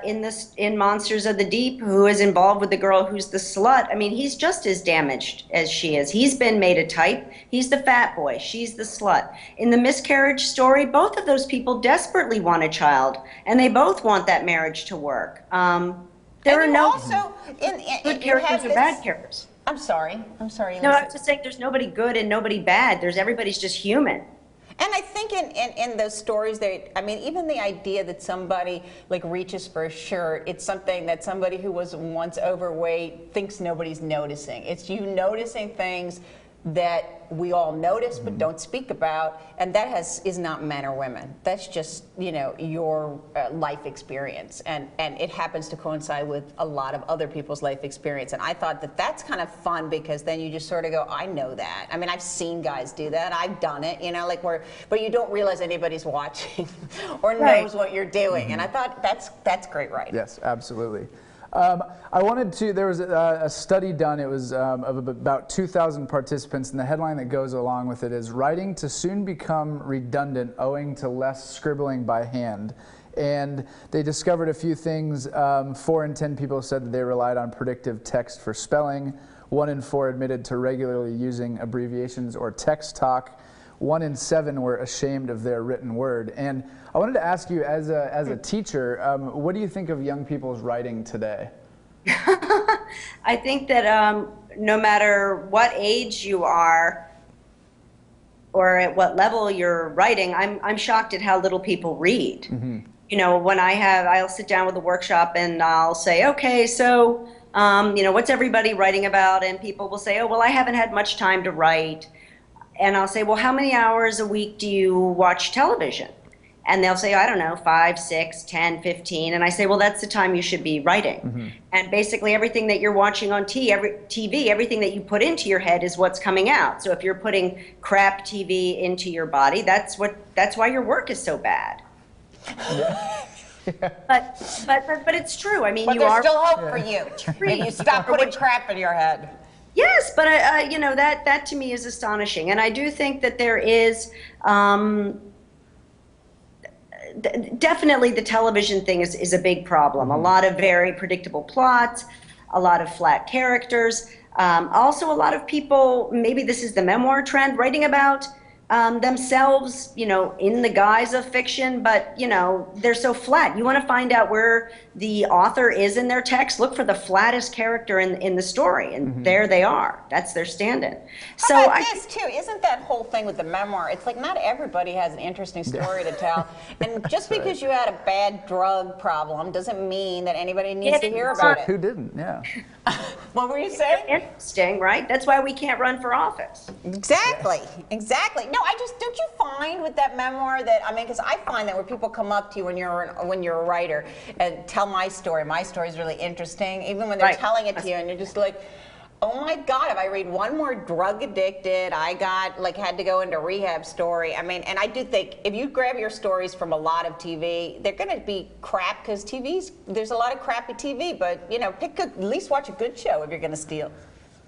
in Monsters of the Deep, who is involved with the girl who's the slut. I mean, he's just as damaged as she is. He's been made a type. He's the fat boy. She's the slut. In the miscarriage story, both of those people desperately want a child, and they both want that marriage to work. There are no good characters or bad characters. I'm sorry, Elissa. No, I was just saying there's nobody good and nobody bad. Everybody's just human. And I think in those stories, I mean, even the idea that somebody like reaches for a shirt, it's something that somebody who was once overweight thinks nobody's noticing. It's you noticing things that we all notice but don't speak about, and that is not men or women. That's just, you know, your life experience, and it happens to coincide with a lot of other people's life experience. And I thought that that's kind of fun, because then you just sort of go, I know that. I mean, I've seen guys do that. I've done it, you know, like but you don't realize anybody's watching or knows what you're doing. And I thought that's great writing. Yes, absolutely. There was a study done, it was of about 2,000 participants, and the headline that goes along with it is "Writing to Soon Become Redundant Owing to Less Scribbling by Hand." And they discovered a few things. 4 in 10 people said that they relied on predictive text for spelling. 1 in 4 admitted to regularly using abbreviations or text talk. 1 in 7 were ashamed of their written word. And I wanted to ask you, as a teacher, what do you think of young people's writing today? I think that no matter what age you are or at what level you're writing, I'm shocked at how little people read. You know, when I'll sit down with a workshop and I'll say, okay, so, you know, what's everybody writing about? And people will say, oh, well, I haven't had much time to write. And I'll say, well, how many hours a week do you watch television? And they'll say, I don't know, 5, 6, 10, 15. And I say, well, that's the time you should be writing. And basically everything that you're watching on TV, everything that you put into your head is what's coming out. So if you're putting crap TV into your body, that's why your work is so bad. But it's true. I mean, but there's still hope for you if you stop putting crap in your head. Yes, but you know, that to me is astonishing, and I do think that there is definitely the television thing is a big problem. A lot of very predictable plots, a lot of flat characters. Also, a lot of people, maybe this is the memoir trend, writing about themselves, you know, in the guise of fiction, but, you know, they're so flat. You want to find out where the author is in their text, look for the flattest character in the story, and there they are. That's their stand-in. So How about this, too? Isn't that whole thing with the memoir, it's like not everybody has an interesting story to tell, and just because you had a bad drug problem doesn't mean that anybody needs to hear about it. Who didn't? Yeah. What were you saying? Interesting, right? That's why we can't run for office. Exactly, exactly. No, don't you find with that memoir that, I mean, because I find that when people come up to you when you're a writer and tell my story is really interesting, even when they're telling it to you and you're just like, oh my God, if I read one more drug addicted, had to go into rehab story. I mean, and I do think if you grab your stories from a lot of TV, they're going to be crap, because there's a lot of crappy TV, but, you know, at least watch a good show if you're going to steal.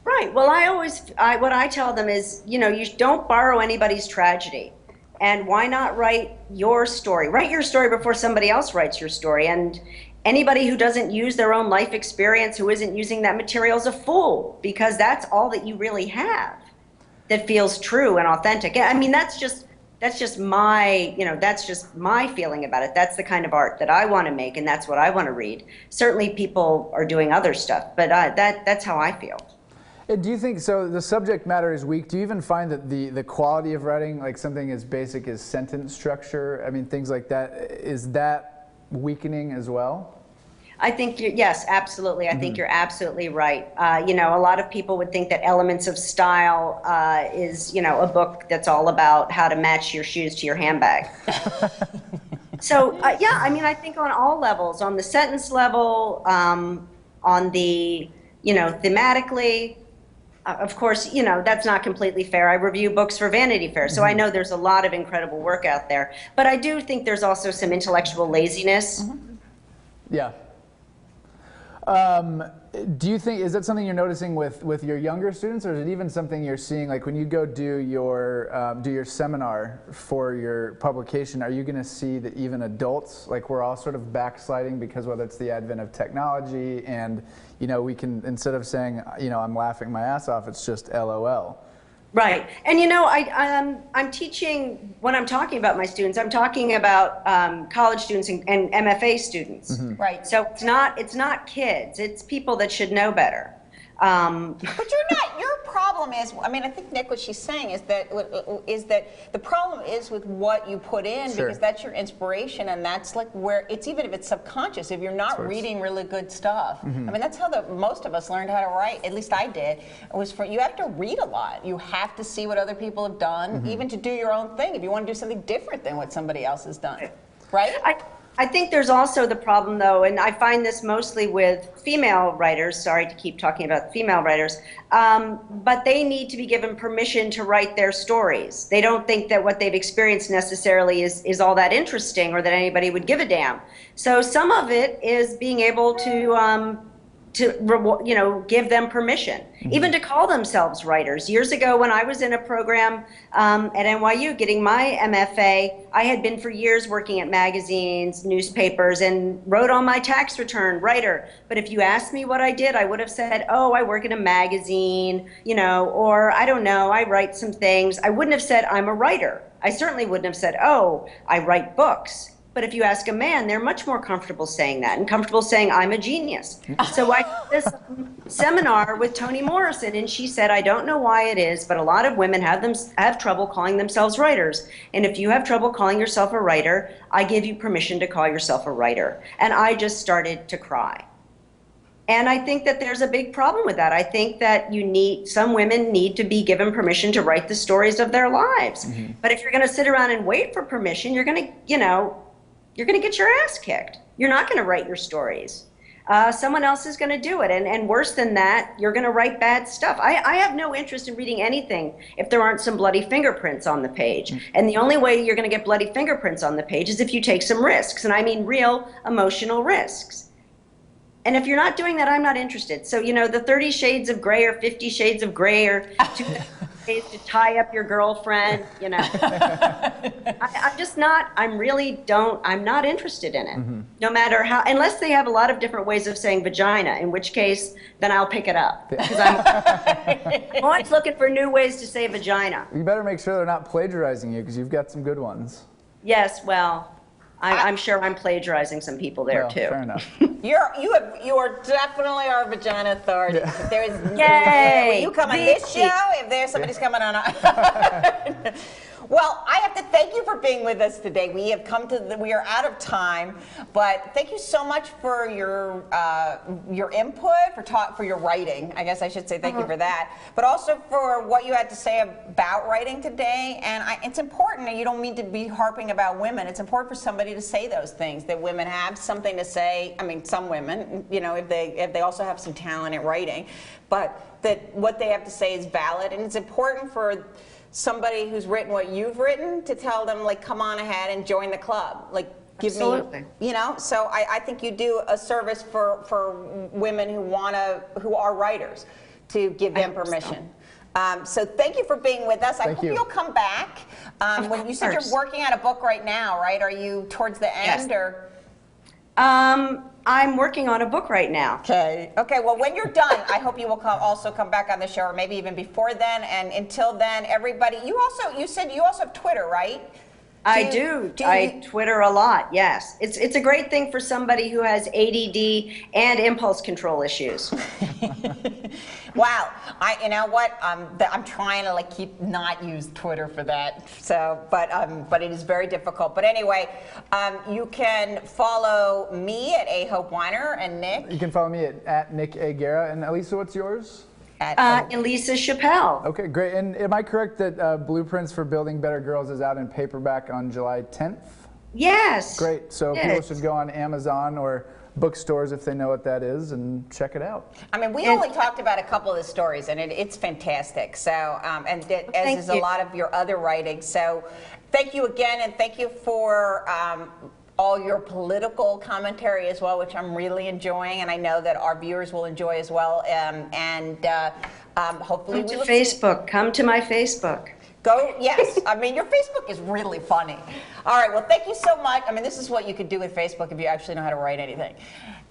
Right. Well, what I tell them is, you know, you don't borrow anybody's tragedy. And why not write your story? Write your story before somebody else writes your story. And anybody who doesn't use their own life experience, who isn't using that material, is a fool, because that's all that you really have that feels true and authentic. I mean, that's just my, you know, that's just my feeling about it. That's the kind of art that I want to make, and that's what I want to read. Certainly people are doing other stuff, but that's how I feel. And do you think, so the subject matter is weak, do you even find that the quality of writing, like something as basic as sentence structure, I mean, things like that, is that weakening as well? I think yes, absolutely. I think you're absolutely right. You know, a lot of people would think that Elements of Style is, you know, a book that's all about how to match your shoes to your handbag. So yeah, I mean, I think on all levels, on the sentence level, on the, you know, thematically, of course, you know, that's not completely fair. I review books for Vanity Fair, so I know there's a lot of incredible work out there. But I do think there's also some intellectual laziness. Yeah. Do you think, is that something you're noticing with your younger students, or is it even something you're seeing, like when you go do your seminar for your publication, are you going to see that even adults, like we're all sort of backsliding because whether it's the advent of technology and, you know, we can, instead of saying, you know, I'm laughing my ass off, it's just LOL. Right. And you know, I'm teaching, when I'm talking about my students, I'm talking about college students and MFA students. Right. So it's not kids, it's people that should know better. But you're not, your problem is, I mean, I think, Nick, what she's saying is that the problem is with what you put in, Sure. because that's your inspiration, and that's like where, it's even if it's subconscious, if you're not reading really good stuff. I mean, that's how most of us learned how to write, at least I did. It was you have to read a lot. You have to see what other people have done, even to do your own thing, if you want to do something different than what somebody else has done, right? I think there's also the problem, though, and I find this mostly with female writers, sorry to keep talking about female writers, but they need to be given permission to write their stories. They don't think that what they've experienced necessarily is all that interesting or that anybody would give a damn. So some of it is being able to you know, give them permission, even to call themselves writers. Years ago, when I was in a program at NYU getting my MFA, I had been for years working at magazines, newspapers, and wrote on my tax return, writer. But if you asked me what I did, I would have said, oh, I work in a magazine, you know, or I don't know, I write some things. I wouldn't have said I'm a writer. I certainly wouldn't have said, oh, I write books. But if you ask a man, they're much more comfortable saying that and comfortable saying, I'm a genius. So I did this seminar with Toni Morrison, and she said, I don't know why it is, but a lot of women have trouble calling themselves writers. And if you have trouble calling yourself a writer, I give you permission to call yourself a writer. And I just started to cry. And I think that there's a big problem with that. I think that some women need to be given permission to write the stories of their lives. But if you're going to sit around and wait for permission, you're going to, you know, you're going to get your ass kicked. You're not going to write your stories. Someone else is going to do it. And worse than that, you're going to write bad stuff. I have no interest in reading anything if there aren't some bloody fingerprints on the page. And the only way you're going to get bloody fingerprints on the page is if you take some risks. And I mean real emotional risks. And if you're not doing that, I'm not interested. So, you know, the 30 Shades of Grey or 50 Shades of Grey or 2,000 ways to tie up your girlfriend, you know. I'm just not, I'm not interested in it. No matter how, unless they have a lot of different ways of saying vagina, in which case, then I'll pick it up. Because I'm always looking for new ways to say vagina. You better make sure they're not plaplagiarizing you, because you've got some good ones. Yes, well, I'm sure I'm plagiarizing some people there, too. Fair enough. You are definitely our vagina authority. If there is, Yay! when you come on this show, if there's somebody's coming on. Well, I have to thank you for being with us today. We have come to we are out of time, but thank you so much for your input, for your writing. I guess I should say thank you for that, but also for what you had to say about writing today. And it's important, and you don't mean to be harping about women. It's important for somebody to say those things, that women have something to say. I mean, some women, you know, if they also have some talent at writing, but that what they have to say is valid, and it's important for somebody who's written what you've written to tell them, like, come on ahead and join the club. Like, give me, you know. So I think you do a service for women who are writers, to give them permission. So thank you for being with us. I hope you'll come back. When you said you're working on a book right now, right? Are you towards the end or? I'm working on a book right now. Okay. Well, when you're done, I hope you will also come back on the show, or maybe even before then. And until then, everybody, you said you also have Twitter, right? I do. I Twitter a lot. Yes, it's a great thing for somebody who has ADD and impulse control issues. Wow, you know what? I'm trying to like keep not use Twitter for that. So, but it is very difficult. But anyway, you can follow me at A Hope Weiner and Nick. You can follow me at Nick A. Guerra. And Elissa, what's yours? Elissa Schappell. Okay, great. And am I correct that Blueprints for Building Better Girls is out in paperback on July 10th? Yes. Great. So Yes. people should go on Amazon or bookstores if they know what that is and check it out. I mean, we only talked about a couple of the stories, and it's fantastic. So, as is a lot of your other writing. So, thank you again, and thank you for all your political commentary as well, which I'm really enjoying, and I know that our viewers will enjoy as well. Hopefully, Come to Facebook. Come to my Facebook. Go, yes. I mean, your Facebook is really funny. All right, well, thank you so much. I mean, this is what you could do with Facebook if you actually know how to write anything.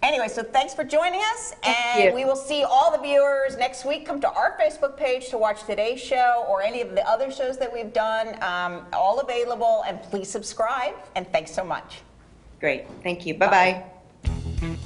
Anyway, so thanks for joining us, and we will see all the viewers next week. Come to our Facebook page to watch today's show or any of the other shows that we've done, all available, and please subscribe, and thanks so much. Great. Thank you. Bye-bye.